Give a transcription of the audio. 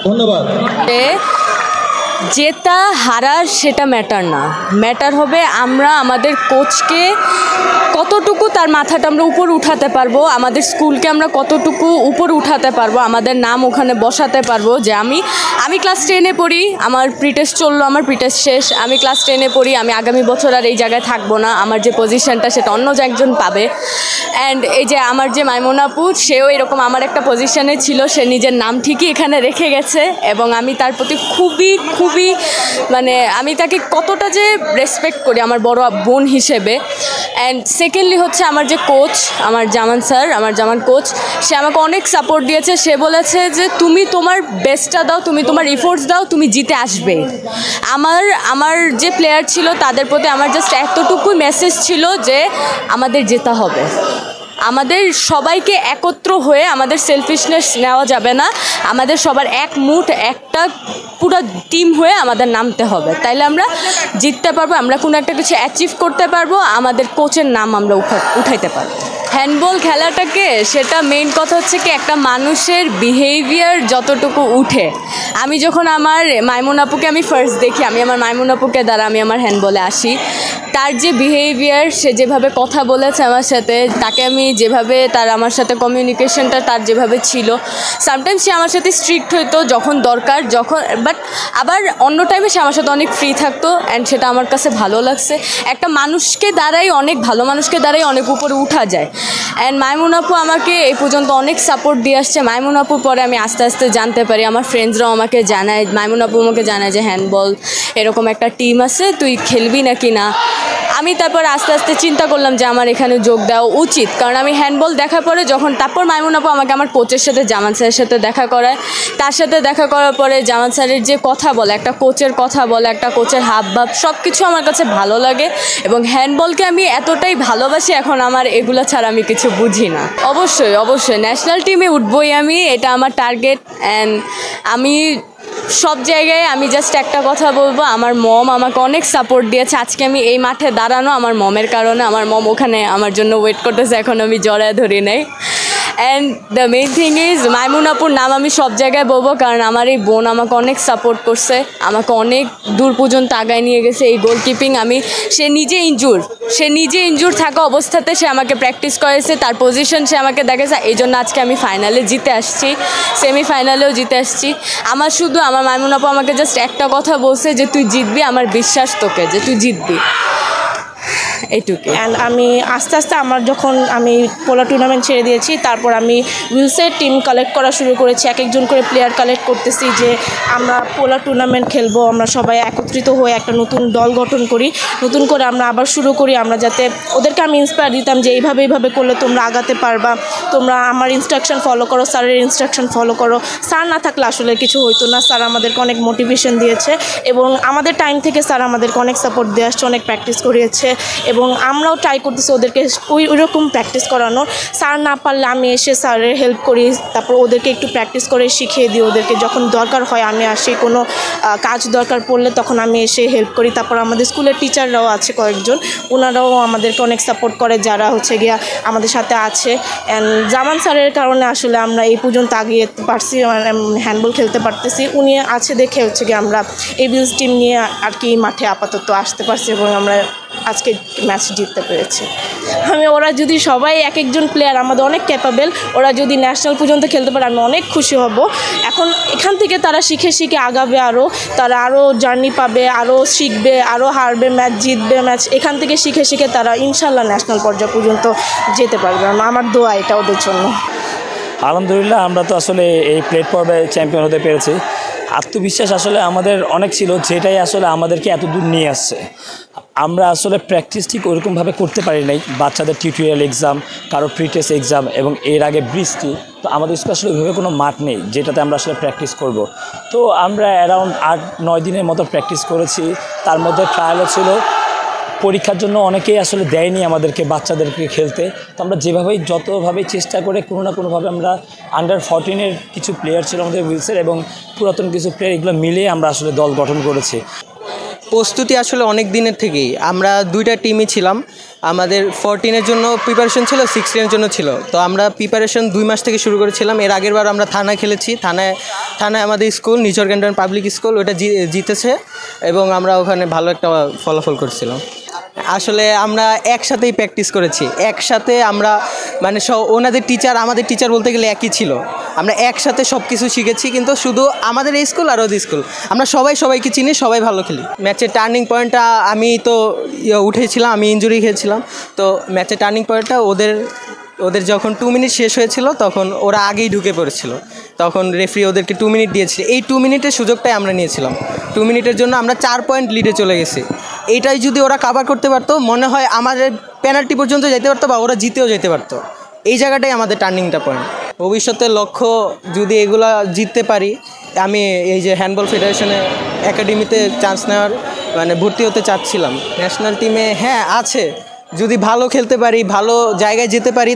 ধন্যবাদ। জেতা হারার সেটা ম্যাটার না, ম্যাটার হবে আমরা আমাদের কোচকে কতটুকু তার মাথাটা আমরা উপর উঠাতে পারবো, আমাদের স্কুলকে আমরা কতটুকু উপর উঠাতে পারবো, আমাদের নাম ওখানে বসাতে পারবো। যে আমি ক্লাস 10-এ পড়ি, আমার প্রিটেস্ট চললো, আমার প্রিটেস্ট শেষ, আমি ক্লাস 10-এ পড়ি, আমি আগামী বছর আর এই জায়গায় থাকবো না, আমার যে পজিশনটা সেটা অন্য একজন পাবে। অ্যান্ড এই যে আমার যে মাইমুনা আপু, সেও এরকম আমার একটা পজিশনে ছিল, সে নিজের নাম ঠিকই এখানে রেখে গেছে এবং আমি তার প্রতি খুবই মানে আমি তাকে কতটা যে রেসপেক্ট করি আমার বড় বোন হিসেবে। অ্যান্ড সেকেন্ডলি হচ্ছে আমার যে কোচ, আমার জামান স্যার, আমার জামান কোচ, সে আমাকে অনেক সাপোর্ট দিয়েছে। সে বলেছে যে তুমি তোমার বেস্টটা দাও, তুমি তোমার এফোর্টস দাও, তুমি জিতে আসবে। আমার যে প্লেয়ার ছিল তাদের প্রতি আমার জাস্ট এতটুকুই মেসেজ ছিল যে আমাদের জেতা হবে, আমাদের সবাইকে একত্র হয়ে আমাদের সেলফিশনেস নেওয়া যাবে না, আমাদের সবার এক মুঠ একটা পুরো টিম হয়ে আমাদের নামতে হবে, তাইলে আমরা জিততে পারবো, আমরা কোনো একটা কিছু অ্যাচিভ করতে পারবো, আমাদের কোচের নাম আমরা উঠাইতে পারবো। হ্যান্ডবল খেলাটাকে সেটা মেইন কথা হচ্ছে কি একটা মানুষের বিহেভিয়ার যতটুকু উঠে। আমি যখন আমার মাইমুন আপুকে আমি ফার্স্ট দেখি, আমি আমার মাইমুন আপুকে দ্বারা আমি আমার হ্যান্ডবলে আসি, তার যে বিহেভিয়ার, সে যেভাবে কথা বলেছে আমার সাথে, তাকে আমি যেভাবে তার আমার সাথে কমিউনিকেশনটা তার যেভাবে ছিল, সামটাইমস সে আমার সাথে স্ট্রিক্ট হইতো যখন দরকার, বাট আবার অন্য টাইমে সে আমার সাথে অনেক ফ্রি থাকতো। অ্যান্ড সেটা আমার কাছে ভালো লাগছে। একটা মানুষকে দ্বারাই, অনেক ভালো মানুষকে দ্বারাই অনেক উপরে উঠা যায়। অ্যান্ড মাইমুন আপু আমাকে এই পর্যন্ত অনেক সাপোর্ট দিয়ে আসছে। মাইমুন আপুর পরে আমি আস্তে আস্তে জানতে পারি, আমার ফ্রেন্ডসরাও আমাকে জানায়, মাইমুন আপু আমাকে জানায় যে হ্যান্ডবল এরকম একটা টিম আছে, তুই খেলবি নাকি না। আমি তারপর আস্তে আস্তে চিন্তা করলাম যে আমার এখানে যোগ দেওয়া উচিত, কারণ আমি হ্যান্ডবল দেখার পরে তারপর মাইমুন আপু আমাকে আমার কোচের সাথে, জামান স্যারের সাথে দেখা করায়। তার সাথে দেখা করার পরে জামান স্যারের যে কথা বলে, একটা কোচের কথা বলে, একটা কোচের হাবভাব, সব কিছু আমার কাছে ভালো লাগে এবং হ্যান্ডবলকে আমি এতটাই ভালোবাসি, এখন আমার এগুলো ছাড়া আমি কিছু বুঝি না। অবশ্যই ন্যাশনাল টিমে উঠবই আমি, এটা আমার টার্গেট। অ্যান্ড আমি সব জায়গায় আমি জাস্ট একটা কথা বলবো, আমার মম আমাকে অনেক সাপোর্ট দিয়েছে। আজকে আমি এই মাঠে দাঁড়ানো আমার মমের কারণে, আমার মম ওখানে আমার জন্য ওয়েট করতেছে, এখন আমি জড়ায় ধরি নাই। And the main thing is Maimun আপুর নাম আমি সব জায়গায় বলবো, কারণ আমার এই বোন আমাকে অনেক সাপোর্ট করছে, আমাকে অনেক দূর পর্যন্ত আগায় নিয়ে গেছে। এই গোলকিপিং সে নিজে ইনজুর থাকা অবস্থাতে সে আমাকে প্র্যাকটিস করেছে, তার পজিশন সে আমাকে দেখেছে, এই জন্য আজকে আমি ফাইনালে জিতে আসছি, সেমিফাইনালেও জিতে আসছি। আমার মাইমুন আপু আমাকে জাস্ট একটা কথা বলছে যে তুই জিতবি, আমার বিশ্বাস তোকে যে তুই জিতবি, এইটুকু। অ্যান্ড আমি আস্তে আস্তে যখন আমি পোলো টুর্নামেন্ট ছেড়ে দিয়েছি, তারপর আমি উইলসের টিম কালেক্ট করা শুরু করেছি, এক একজন করে প্লেয়ার কালেক্ট করতেছি যে আমরা পোলো টুর্নামেন্ট খেলবো, আমরা সবাই একত্রিত হয়ে একটা নতুন দল গঠন করি, নতুন করে আমরা আবার শুরু করি। আমরা যাতে ওদেরকে আমি ইন্সপায়ার দিতাম যে এইভাবে করলে তোমরা আগাতে পারবা, তোমরা আমার ইনস্ট্রাকশন ফলো করো, স্যারের ইনস্ট্রাকশন ফলো করো। স্যার না থাকলে আসলে কিছু হইতো না, স্যার আমাদেরকে অনেক মোটিভেশন দিয়েছে এবং আমাদের টাইম থেকে স্যার আমাদেরকে অনেক সাপোর্ট দিয়ে আসছে, অনেক প্র্যাকটিস করিয়েছে এবং আমরাও ট্রাই করতেছি ওদেরকে ওইরকম প্র্যাকটিস করানোর। স্যার না পারলে আমি এসে স্যারের হেল্প করি, তারপর ওদেরকে একটু প্র্যাকটিস করে শিখিয়ে দিই ওদেরকে। যখন দরকার হয় আমি আসি, কোনো কাজ দরকার পড়লে তখন আমি এসে হেল্প করি। তারপর আমাদের স্কুলের টিচাররাও আছে কয়েকজন, ওনারাও আমাদেরকে অনেক সাপোর্ট করে, যারা হচ্ছে গিয়া আমাদের সাথে আছে। অ্যান্ড জামান স্যারের কারণে আসলে আমরা এই পর্যন্ত আগিয়ে পারছি, হ্যান্ডবল খেলতে পারতেছি। উনি আছে দেখে হচ্ছে গিয়ে আমরা এভিলস টিম নিয়ে আর কি মাঠে আপাতত আসতে পারছি এবং আমরা আজকে ম্যাচ জিততে পেরেছি। ওরা যদি সবাই এক একজন প্লেয়ার আমাদের অনেক ক্যাপাবেল, ওরা যদি ন্যাশনাল পর্যন্ত খেলতে পারে আমি অনেক খুশি হব। এখন এখান থেকে তারা শিখে আগাবে, তারা আরও জার্নি পাবে, আরও শিখবে, আরও হারবে ম্যাচ, জিতবে ম্যাচ। এখান থেকে শিখে তারা ইনশাল্লাহ ন্যাশনাল পর্যায় পর্যন্ত যেতে পারবে। আমার দোয়া এটা ওদের জন্য। আলহামদুলিল্লাহ, আমরা তো আসলে এই প্ল্যাটফর্মে চ্যাম্পিয়ন হতে পেরেছি। আত্মবিশ্বাস আসলে আমাদের অনেক ছিল, যেটাই আসলে আমাদেরকে এত দূর নিয়ে আসছে। আমরা আসলে প্র্যাকটিস ঠিক ওরকমভাবে করতে পারি নাই। বাচ্চাদের টিউটোরিয়াল এক্সাম, কারো প্রি-টেস্ট এক্সাম এবং এর আগে বৃষ্টি, তো আমাদের স্কুলে আসলে ওইভাবে কোনো মাঠ নেই যেটাতে আমরা আসলে প্র্যাকটিস করব। তো আমরা অ্যারাউন্ড 8-9 দিনের মতো প্র্যাকটিস করেছি। তার মধ্যে ট্রায়ালও ছিল। পরীক্ষার জন্য অনেকেই আসলে দেয়নি আমাদেরকে, বাচ্চাদেরকে খেলতে। তো আমরা যতভাবেই চেষ্টা করে কোনো না কোনোভাবে আমরা আন্ডার 14-এর কিছু প্লেয়ার ছিল আমাদের উইলসের এবং পুরাতন কিছু প্লেয়ার, এগুলো মিলিয়ে আমরা আসলে দল গঠন করেছি। প্রস্তুতি আসলে অনেক দিনের থেকেই আমরা 2টা টিমই ছিলাম, আমাদের 14-এর জন্য প্রিপারেশন ছিল, 16-এর জন্য ছিল। তো আমরা প্রিপারেশন 2 মাস থেকে শুরু করেছিলাম। এর আগের বার আমরা থানায় খেলেছি, থানায় আমাদের স্কুল নিচর ক্যান্টন পাবলিক স্কুল ওটা জিতেছে এবং আমরা ওখানে ভালো একটা ফলাফল করছিলাম। আসলে আমরা একসাথেই প্র্যাকটিস করেছি, একসাথে আমরা মানে ওনাদের টিচার আমাদের টিচার বলতে গেলে একই ছিল। আমরা একসাথে সব কিছু শিখেছি, কিন্তু শুধু আমাদের এই স্কুল আর ওদের স্কুল আমরা সবাইকে চিনি, সবাই ভালো খেলি। ম্যাচের টার্নিং পয়েন্টটা আমি তো উঠেছিলাম, আমি ইনজুরি খেয়েছিলাম। তো ম্যাচের টার্নিং পয়েন্টটা ওদের যখন 2 মিনিট শেষ হয়েছিল তখন ওরা আগেই ঢুকে পড়েছিল, তখন রেফারি ওদেরকে 2 মিনিট দিয়েছিল। এই 2 মিনিটের সুযোগটাই আমরা নিয়েছিলাম। 2 মিনিটের জন্য আমরা 4 পয়েন্ট লিডে চলে গেছি। এইটাই যদি ওরা কাভার করতে পারতো মনে হয় আমাদের পেনাল্টি পর্যন্ত যেতে পারতো বা ওরা জিতেও যেতে পারতো। এই জায়গাটাই আমাদের টার্নিংটা পয়েন্ট। ভবিষ্যতের লক্ষ্য যদি এগুলা জিততে পারি, আমি এই যে হ্যান্ডবল ফেডারেশনে একাডেমিতে চান্স নেওয়ার মানে ভর্তি হতে চাচ্ছিলাম। ন্যাশনাল টিমে হ্যাঁ আছে, যদি ভালো খেলতে পারি, ভালো জায়গায় যেতে পারি।